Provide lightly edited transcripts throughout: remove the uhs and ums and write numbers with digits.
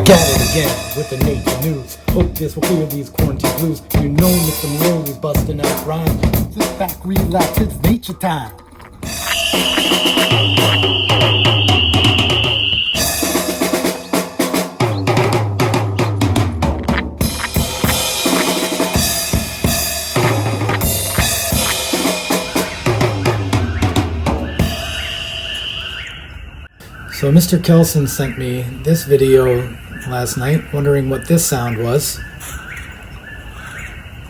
At it again with the nature news. Hope this will clear these quarantine blues. You know Mr. Monroe's busting out rhymes. Sit back, relax, it's nature time. So Mr. Kelson sent me this video last night, wondering what this sound was.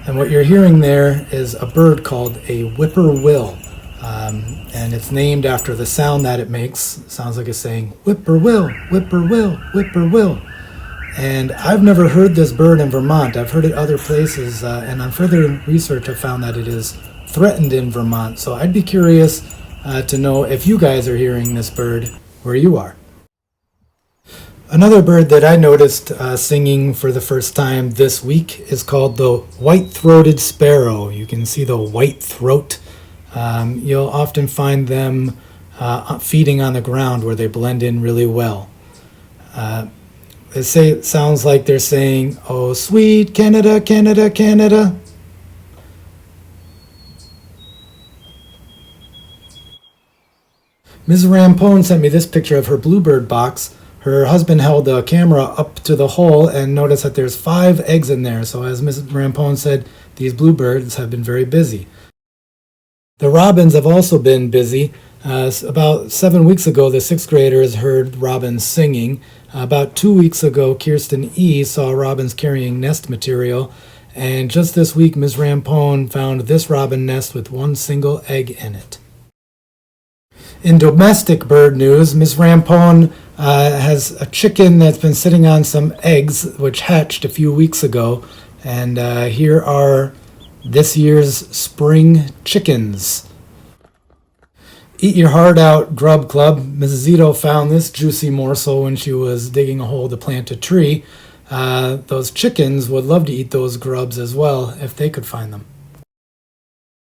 And what you're hearing there is a bird called a whippoorwill. And it's named after the sound that it makes. It sounds like it's saying, whippoorwill, whippoorwill, whippoorwill. And I've never heard this bird in Vermont. I've heard it other places, and on further research I found that it is threatened in Vermont. So I'd be curious to know if you guys are hearing this bird where you are. Another bird that I noticed singing for the first time this week is called the white-throated sparrow. You can see the white throat. You'll often find them feeding on the ground where they blend in really well. They say it sounds like they're saying, "Oh, sweet Canada, Canada, Canada." Ms. Rampone sent me this picture of her bluebird box. Her husband held the camera up to the hole and noticed that there's 5 eggs in there. So as Ms. Rampone said, these bluebirds have been very busy. The robins have also been busy. About 7 weeks ago, the 6th graders heard robins singing. About 2 weeks ago, Kirsten E. saw robins carrying nest material. And just this week, Ms. Rampone found this robin nest with 1 single egg in it. In domestic bird news, Ms. Rampone has a chicken that's been sitting on some eggs which hatched a few weeks ago. And here are this year's spring chickens. Eat Your Heart Out Grub Club. Mrs. Zito found this juicy morsel when she was digging a hole to plant a tree. Those chickens would love to eat those grubs as well if they could find them.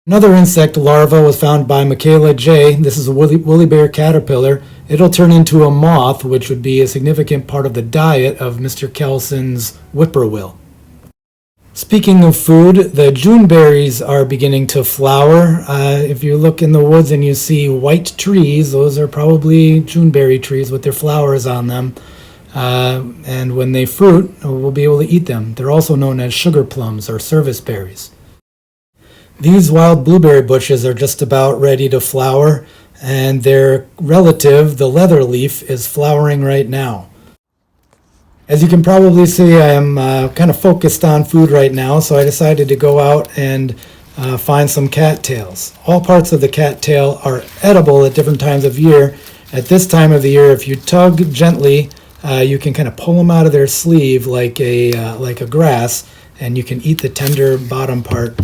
Another insect larva was found by Michaela J. This is a woolly bear caterpillar. It'll turn into a moth, which would be a significant part of the diet of Mr. Kelson's whippoorwill. Speaking of food, the Juneberries are beginning to flower. If you look in the woods and you see white trees, those are probably Juneberry trees with their flowers on them. And when they fruit, we'll be able to eat them. They're also known as sugar plums or service berries. These wild blueberry bushes are just about ready to flower, and their relative, the leatherleaf, is flowering right now. As you can probably see, I am kind of focused on food right now, so I decided to go out and find some cattails. All parts of the cattail are edible at different times of year. At this time of the year, if you tug gently, you can kind of pull them out of their sleeve like a grass, and you can eat the tender bottom part.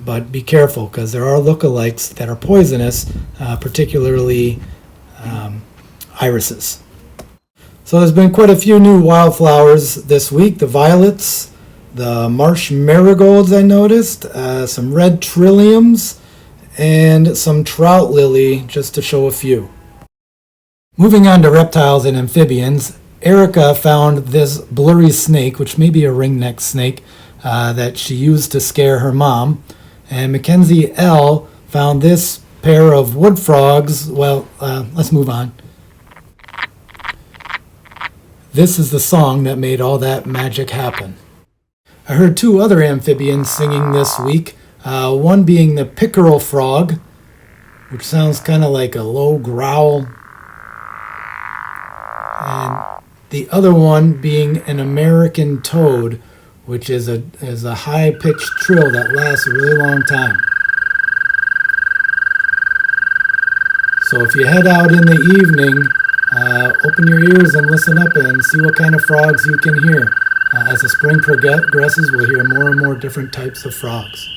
But be careful, because there are lookalikes that are poisonous, particularly irises. So there's been quite a few new wildflowers this week. The violets, the marsh marigolds I noticed, some red trilliums, and some trout lily, just to show a few. Moving on to reptiles and amphibians, Erica found this blurry snake, which may be a ringneck snake, that she used to scare her mom. And Mackenzie L. found this pair of wood frogs. Well, let's move on. This is the song that made all that magic happen. I heard 2 other amphibians singing this week, one being the pickerel frog, which sounds kind of like a low growl, and the other one being an American toad, which is a high-pitched trill that lasts a really long time. So if you head out in the evening, open your ears and listen up and see what kind of frogs you can hear. As the spring progresses, we'll hear more and more different types of frogs.